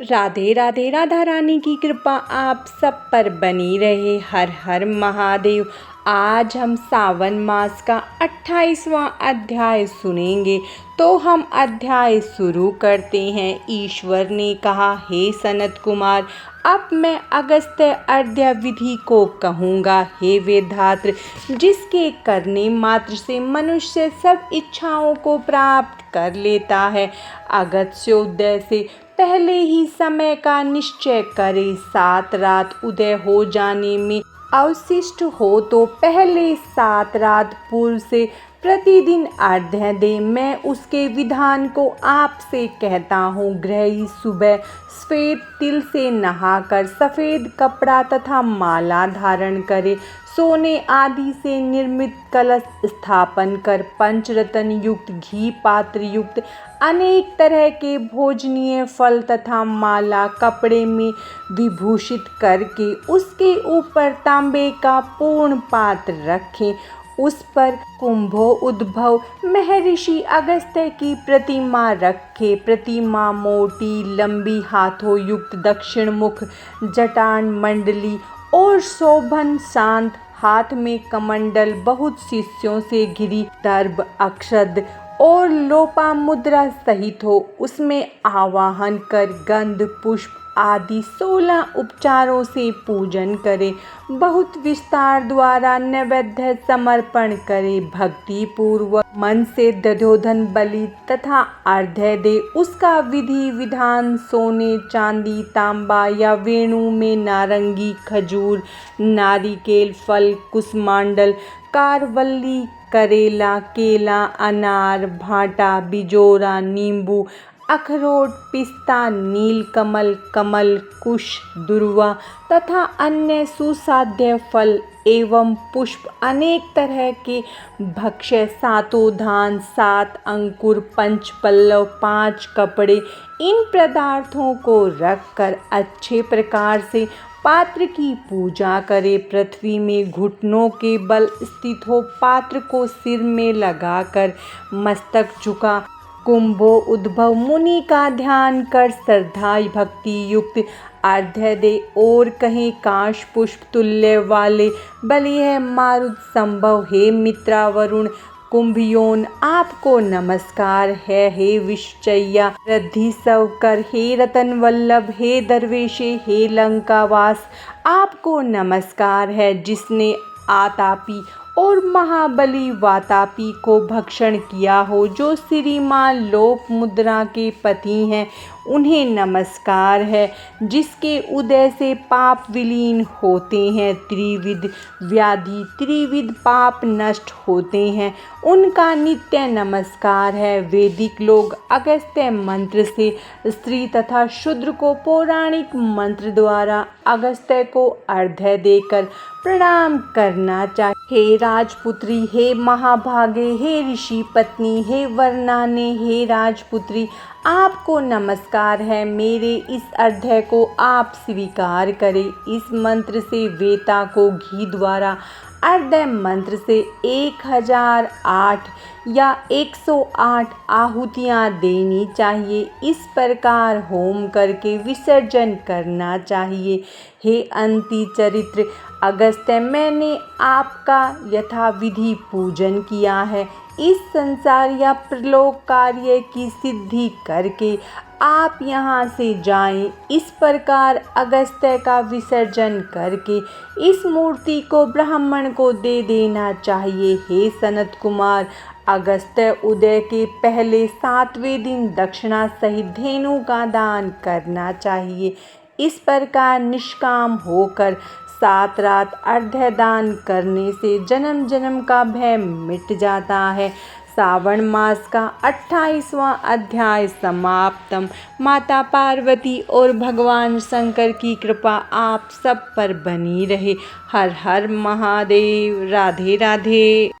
राधे राधे। राधा रानी की कृपा आप सब पर बनी रहे। हर हर महादेव। आज हम सावन मास का 28वां अध्याय सुनेंगे। तो हम अध्याय शुरू करते हैं। ईश्वर ने कहा, हे सनत कुमार, अब मैं अगस्त्य अर्घ्य विधि को कहूँगा। हे वेदात्र, जिसके करने मात्र से मनुष्य सब इच्छाओं को प्राप्त कर लेता है, अगस्त्योदय से पहले ही समय का निश्चय करे। 7 रात उदय हो जाने में अवशिष्ट हो तो पहले 7 रात पूर्व से प्रतिदिन अर्घ्य दे। मैं उसके विधान को आपसे कहता हूँ। गृही सुबह श्वेत तिल से नहाकर सफ़ेद कपड़ा तथा माला धारण करे। सोने आदि से निर्मित कलश स्थापन कर पंचरत्न युक्त घी पात्र युक्त अनेक तरह के भोजनीय फल तथा माला कपड़े में विभूषित करके उसके ऊपर तांबे का पूर्ण पात्र रखें। उस पर कुंभो उद्भव महर्षि अगस्त्य की प्रतिमा रखे। प्रतिमा मोटी लंबी हाथों युक्त दक्षिण मुख जटान मंडली और शोभन शांत, हाथ में कमंडल बहुत शिष्यों से घिरी दर्भ अक्षद और लोपा मुद्रा सहित हो। उसमें आवाहन कर गंध पुष्प आदि 16 उपचारों से पूजन करे। बहुत विस्तार द्वारा नैवेद्य समर्पण करे। भक्ति पूर्वक मन से दध्योधन बलि तथा अर्घ्य दे। उसका विधि विधान सोने चांदी तांबा या वेणु में नारंगी खजूर नारिकेल फल कुसमांडल कारवल्ली करेला केला अनार भाटा बिजोरा नींबू अखरोट पिस्ता नीलकमल कमल कुश दुर्वा तथा अन्य सुसाध्य फल एवं पुष्प अनेक तरह के भक्ष्य 7 धान 7 अंकुर 5 पल्लव 5 कपड़े इन पदार्थों को रखकर अच्छे प्रकार से पात्र की पूजा करे। पृथ्वी में घुटनों के बल स्थित हो। पात्र को सिर में लगाकर मस्तक झुका कुंभो उद्भव मुनि का ध्यान कर श्रद्धा भक्ति युक्त अर्घ्य दे। और कहें, काश पुष्प तुल्य वाले बलि है मारुत संभव। हे मित्रा वरुण कुंभियोन, आपको नमस्कार है। हे विश्वचैया रिद्धि सवकर, हे रतन वल्लभ, हे दरवेशे, हे लंकावास, आपको नमस्कार है। जिसने आतापी और महाबली वातापी को भक्षण किया हो, जो श्रीमान लोप मुद्रा के पति हैं, उन्हें नमस्कार है। जिसके उदय से पाप विलीन होते हैं, त्रिविध व्याधि त्रिविध पाप नष्ट होते हैं, उनका नित्य नमस्कार है। वैदिक लोग अगस्त्य मंत्र से स्त्री तथा शूद्र को पौराणिक मंत्र द्वारा अगस्त्य को अर्घ्य देकर प्रणाम करना चाहिए। हे राजपुत्री, हे महाभागे, हे ऋषि पत्नी, हे वर्णाने, हे राजपुत्री, आपको नमस्कार है। मेरे इस अर्घ्य को आप स्वीकार करें। इस मंत्र से वेता को घी द्वारा अर्घ्य मंत्र से 1008 या 108 आहुतियाँ देनी चाहिए। इस प्रकार होम करके विसर्जन करना चाहिए। हे अंति चरित्र अगस्त्य, मैंने आपका यथाविधि पूजन किया है। इस संसार या प्रलोक कार्य की सिद्धि करके आप यहाँ से जाएं। इस प्रकार अगस्त्य का विसर्जन करके इस मूर्ति को ब्राह्मण को दे देना चाहिए। हे सनत कुमार, अगस्त्य उदय के पहले 7वें दिन दक्षिणा सहित धेनु का दान करना चाहिए। इस प्रकार निष्काम होकर 7 रात अर्घ्य दान करने से जन्म जन्म का भय मिट जाता है। सावन मास का 28वां अध्याय समाप्तम। माता पार्वती और भगवान शंकर की कृपा आप सब पर बनी रहे। हर हर महादेव। राधे राधे।